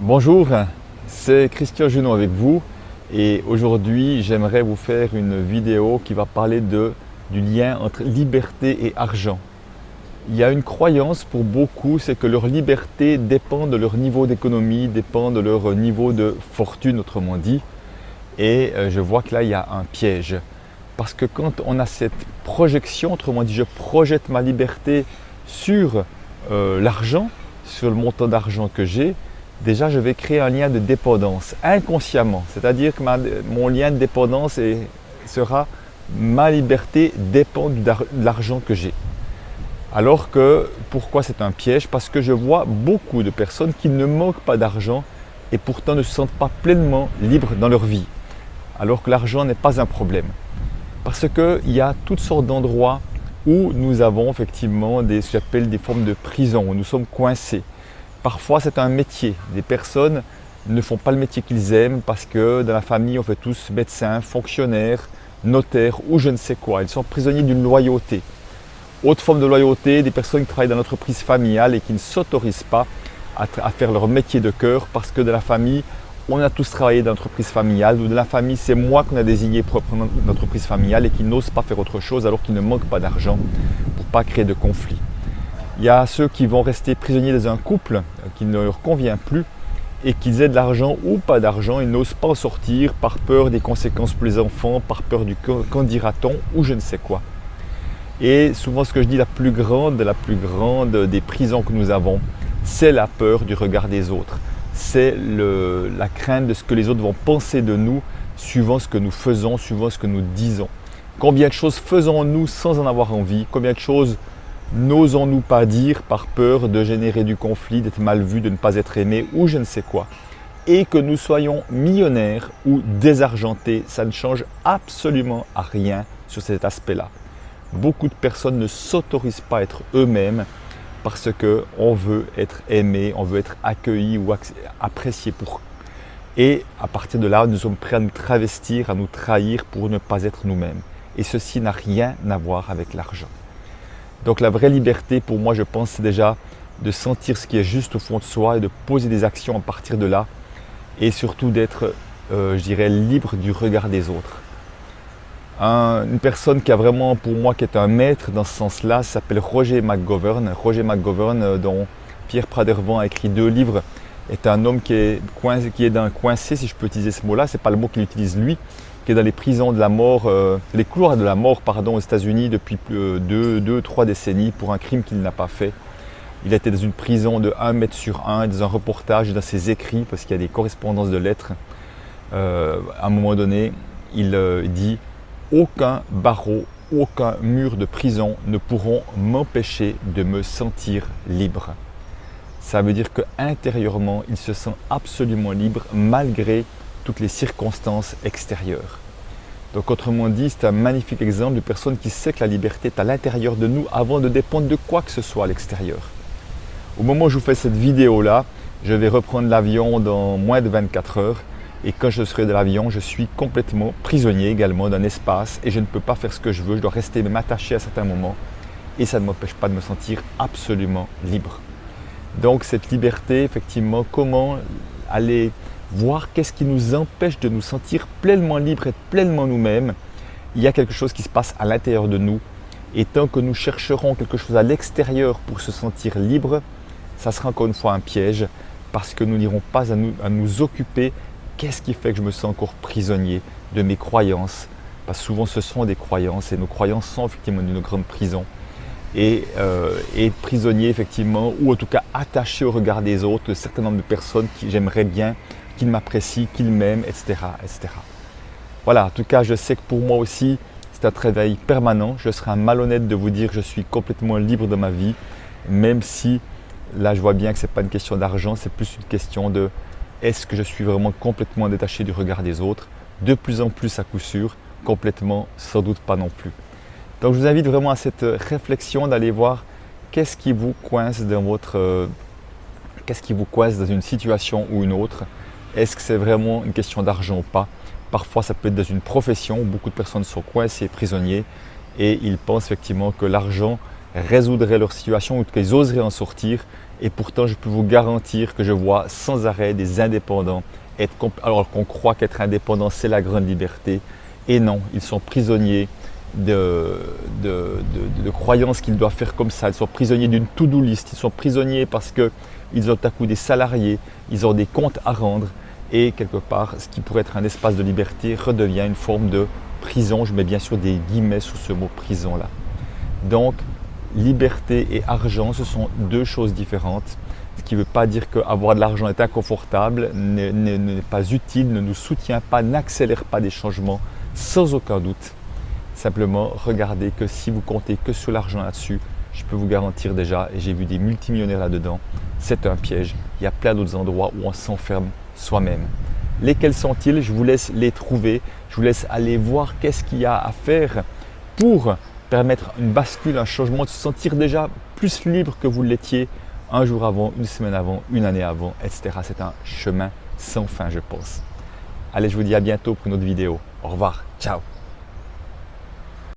Bonjour, c'est Christian Junot avec vous et aujourd'hui j'aimerais vous faire une vidéo qui va parler du lien entre liberté et argent. Il y a une croyance pour beaucoup, c'est que leur liberté dépend de leur niveau d'économie, dépend de leur niveau de fortune autrement dit. Et je vois que là il y a un piège. Parce que quand on a cette projection, autrement dit je projette ma liberté sur l'argent, sur le montant d'argent que j'ai, déjà je vais créer un lien de dépendance inconsciemment. C'est-à-dire que mon lien de dépendance sera ma liberté dépend de l'argent que j'ai. Alors que, pourquoi c'est un piège? Parce que je vois beaucoup de personnes qui ne manquent pas d'argent et pourtant ne se sentent pas pleinement libres dans leur vie. Alors que l'argent n'est pas un problème. Parce qu'il y a toutes sortes d'endroits où nous avons effectivement ce que j'appelle des formes de prison, où nous sommes coincés. Parfois c'est un métier. Des personnes ne font pas le métier qu'ils aiment parce que dans la famille on fait tous médecins, fonctionnaires, notaires ou je ne sais quoi. Ils sont prisonniers d'une loyauté. Autre forme de loyauté, des personnes qui travaillent dans l'entreprise familiale et qui ne s'autorisent pas à faire leur métier de cœur parce que de la famille, on a tous travaillé dans l'entreprise familiale ou de la famille, c'est moi qu'on a désigné pour reprendre l'entreprise familiale et qui n'osent pas faire autre chose alors qu'ils ne manquent pas d'argent pour ne pas créer de conflit. Il y a ceux qui vont rester prisonniers dans un couple qui ne leur convient plus et qu'ils aient de l'argent ou pas d'argent, ils n'osent pas en sortir par peur des conséquences pour les enfants, par peur du qu'en dira-t-on ou je ne sais quoi. Et souvent ce que je dis, la plus grande des prisons que nous avons, c'est la peur du regard des autres. C'est la crainte de ce que les autres vont penser de nous, suivant ce que nous faisons, suivant ce que nous disons. Combien de choses faisons-nous sans en avoir envie? Combien de choses n'osons-nous pas dire par peur de générer du conflit, d'être mal vu, de ne pas être aimé ou je ne sais quoi? Et que nous soyons millionnaires ou désargentés, ça ne change absolument à rien sur cet aspect-là. Beaucoup de personnes ne s'autorisent pas à être eux-mêmes parce qu'on veut être aimé, on veut être accueilli ou apprécié pour. Et à partir de là, nous sommes prêts à nous travestir, à nous trahir pour ne pas être nous-mêmes. Et ceci n'a rien à voir avec l'argent. Donc la vraie liberté pour moi, je pense, c'est déjà de sentir ce qui est juste au fond de soi et de poser des actions à partir de là. Et surtout d'être, je dirais, libre du regard des autres. Une personne qui a vraiment, pour moi, qui est un maître dans ce sens-là, s'appelle Roger McGovern. Roger McGovern, dont Pierre Pradervant a écrit 2 livres, est un homme qui est coincé, si je peux utiliser ce mot-là, ce n'est pas le mot qu'il utilise lui, qui est dans les prisons de la mort, les couloirs de la mort, aux États-Unis depuis 2-3 décennies pour un crime qu'il n'a pas fait. Il était dans une prison de 1 mètre sur 1, dans un reportage, dans ses écrits, parce qu'il y a des correspondances de lettres. À un moment donné, il dit « Aucun barreau, aucun mur de prison ne pourront m'empêcher de me sentir libre ». Ça veut dire qu'intérieurement, il se sent absolument libre malgré toutes les circonstances extérieures. Donc autrement dit, c'est un magnifique exemple de personne qui sait que la liberté est à l'intérieur de nous avant de dépendre de quoi que ce soit à l'extérieur. Au moment où je vous fais cette vidéo-là, je vais reprendre l'avion dans moins de 24 heures. Et quand je serai dans l'avion, je suis complètement prisonnier également d'un espace et je ne peux pas faire ce que je veux. Je dois rester même attaché à certains moments et ça ne m'empêche pas de me sentir absolument libre. Donc cette liberté, effectivement, comment aller voir qu'est-ce qui nous empêche de nous sentir pleinement libres et pleinement nous-mêmes. Il y a quelque chose qui se passe à l'intérieur de nous et tant que nous chercherons quelque chose à l'extérieur pour se sentir libre, ça sera encore une fois un piège parce que nous n'irons pas à nous occuper. Qu'est-ce qui fait que je me sens encore prisonnier de mes croyances? Parce que souvent ce sont des croyances et nos croyances sont effectivement une grande prison. Et prisonnier effectivement, ou en tout cas attaché au regard des autres, de certain nombre de personnes qui j'aimerais bien, qu'ils m'apprécient, qu'ils m'aiment, etc., etc. Voilà, en tout cas je sais que pour moi aussi c'est un travail permanent. Je serais malhonnête de vous dire que je suis complètement libre de ma vie, même si là je vois bien que ce n'est pas une question d'argent, c'est plus une question de est-ce que je suis vraiment complètement détaché du regard des autres? De plus en plus à coup sûr, complètement, sans doute pas non plus. Donc je vous invite vraiment à cette réflexion d'aller voir qu'est-ce qui vous coince dans une situation ou une autre. Est-ce que c'est vraiment une question d'argent ou pas? Parfois ça peut être dans une profession où beaucoup de personnes sont coincées, prisonniers et ils pensent effectivement que l'argent résoudrait leur situation ou qu'ils oseraient en sortir Et pourtant, je peux vous garantir que je vois sans arrêt des indépendants alors qu'on croit qu'être indépendant, c'est la grande liberté. Et non, ils sont prisonniers de croyances qu'ils doivent faire comme ça. Ils sont prisonniers d'une to-do list. Ils sont prisonniers parce qu'ils ont à coup des salariés, ils ont des comptes à rendre. Et quelque part, ce qui pourrait être un espace de liberté redevient une forme de prison. Je mets bien sûr des guillemets sur ce mot prison-là. Donc, liberté et argent, ce sont deux choses différentes. Ce qui ne veut pas dire qu'avoir de l'argent est inconfortable, n'est pas utile, ne nous soutient pas, n'accélère pas des changements, sans aucun doute. Simplement, regardez que si vous comptez que sur l'argent là-dessus, je peux vous garantir déjà, et j'ai vu des multimillionnaires là-dedans, c'est un piège. Il y a plein d'autres endroits où on s'enferme soi-même. Lesquels sont-ils? Je vous laisse les trouver. Je vous laisse aller voir qu'est-ce qu'il y a à faire pour permettre une bascule, un changement, de se sentir déjà plus libre que vous l'étiez un jour avant, une semaine avant, une année avant, etc. C'est un chemin sans fin, je pense. Allez, je vous dis à bientôt pour une autre vidéo. Au revoir, ciao.